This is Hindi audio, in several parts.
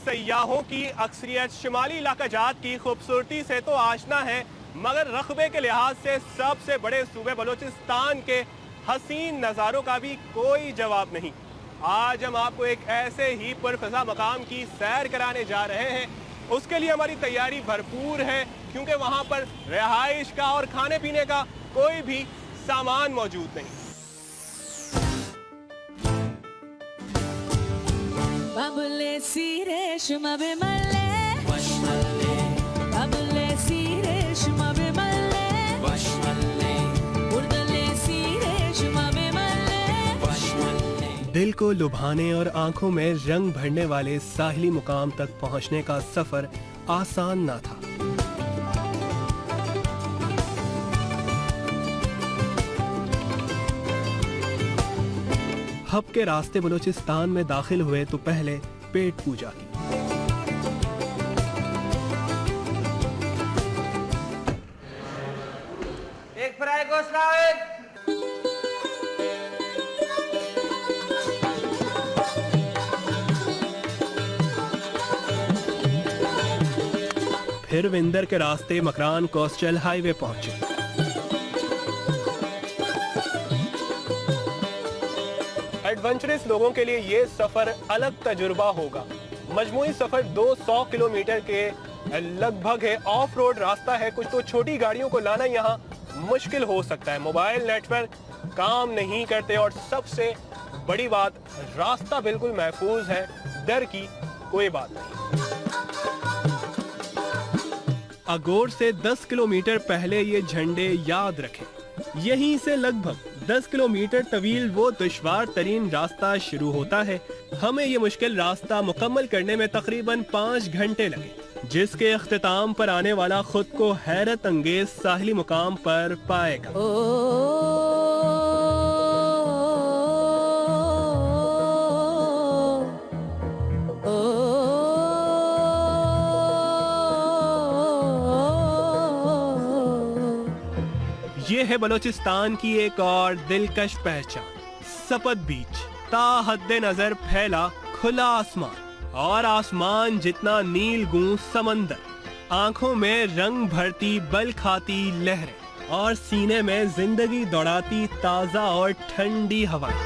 सयाहों की अक्सरियत शिमाली इलाका जात की खूबसूरती से तो आशना है, मगर रकबे के लिहाज से सबसे बड़े सूबे बलूचिस्तान के हसीन नज़ारों का भी कोई जवाब नहीं। आज हम आपको एक ऐसे ही पुरफ़ज़ा मकाम की सैर कराने जा रहे हैं। उसके लिए हमारी तैयारी भरपूर है, क्योंकि वहाँ पर रिहाइश का और खाने पीने का कोई भी सामान मौजूद नहीं। दिल को लुभाने और आंखों में रंग भरने वाले साहिली मुकाम तक पहुंचने का सफर आसान ना था। हब के रास्ते बलूचिस्तान में दाखिल हुए तो पहले पेट पूजा की। एक फ्राई गोश्त लाओ एक। फिर विंदर के रास्ते मकरान कोस्टल हाईवे पहुंचे। एडवेंचरस लोगों के लिए ये सफर अलग तजुर्बा होगा। मजमूई सफर 200 किलोमीटर के लगभग है। ऑफ रोड रास्ता है, कुछ तो छोटी गाड़ियों को लाना यहाँ मुश्किल हो सकता है। मोबाइल नेटवर्क काम नहीं करते और सबसे बड़ी बात, रास्ता बिल्कुल महफूज है, डर की कोई बात नहीं। अगोर से 10 किलोमीटर पहले ये झंडे याद रखें। यहीं से लगभग 10 किलोमीटर तवील वो दुश्वार तरीन रास्ता शुरू होता है। हमें ये मुश्किल रास्ता मुकम्मल करने में तकरीबन 5 घंटे लगे, जिसके इख्तिताम पर आने वाला खुद को हैरत अंगेज साहिली मुकाम पर पाएगा। ये है बलूचिस्तान की एक और दिलकश पहचान, सपत बीच। ताहद्दे नजर फैला खुला आसमान, और आसमान जितना नील गूं समंदर। आंखों में रंग भरती बल खाती लहरें, और सीने में जिंदगी दौड़ाती ताजा और ठंडी हवाएं।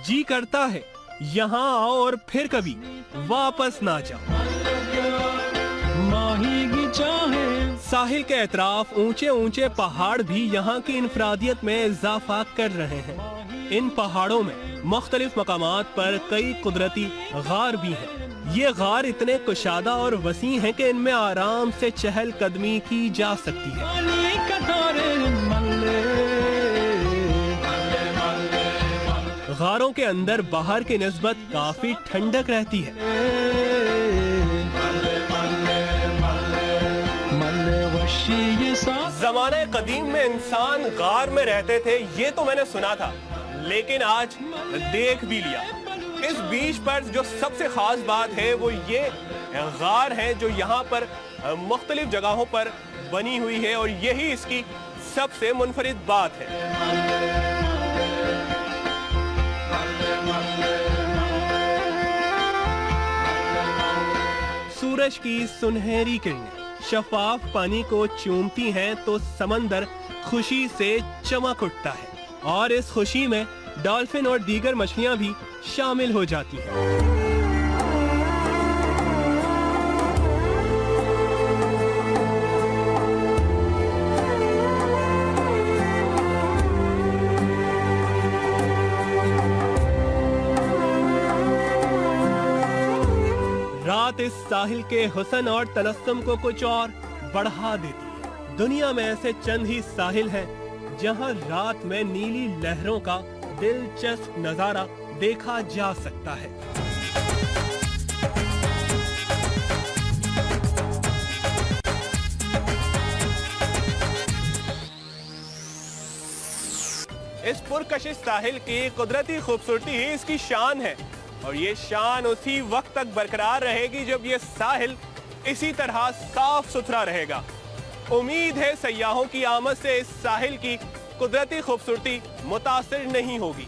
जी करता है यहाँ आओ और फिर कभी वापस ना जाओ। साहिल के एतराफ ऊंचे ऊंचे पहाड़ भी यहाँ की इनफरादियत में इजाफा कर रहे हैं। इन पहाड़ों में मुख्तलिफ मकामात पर कई कुदरती गार भी हैं। ये गार इतने कुशादा और वसी हैं कि इनमें आराम से चहल कदमी की जा सकती है। गारों के अंदर बाहर की निस्बत काफी ठंडक रहती है। ज़माने कदीम में इंसान गार में रहते थे, ये तो मैंने सुना था, लेकिन आज देख भी लिया। इस बीच पर जो सबसे खास बात है वो ये गार है जो यहाँ पर मुख्तलिफ जगहों पर बनी हुई है, और यही इसकी सबसे मुनफरिद बात है। सूरज की सुनहरी किरणें शफाफ पानी को चूमती हैं तो समंदर खुशी से चमक उठता है, और इस खुशी में डॉल्फिन और दीगर मछलियां भी शामिल हो जाती हैं। रात इस साहिल के हुस्न और तलस्सुम को कुछ और बढ़ा देती है। दुनिया में ऐसे चंद ही साहिल हैं जहां रात में नीली लहरों का दिलचस्प नजारा देखा जा सकता है। इस पुरकशिश साहिल की कुदरती खूबसूरती ही इसकी शान है, और ये शान उसी वक्त तक बरकरार रहेगी जब ये साहिल इसी तरह साफ सुथरा रहेगा। उम्मीद है सयाहों की आमद से इस साहिल की कुदरती खूबसूरती मुतासिर नहीं होगी।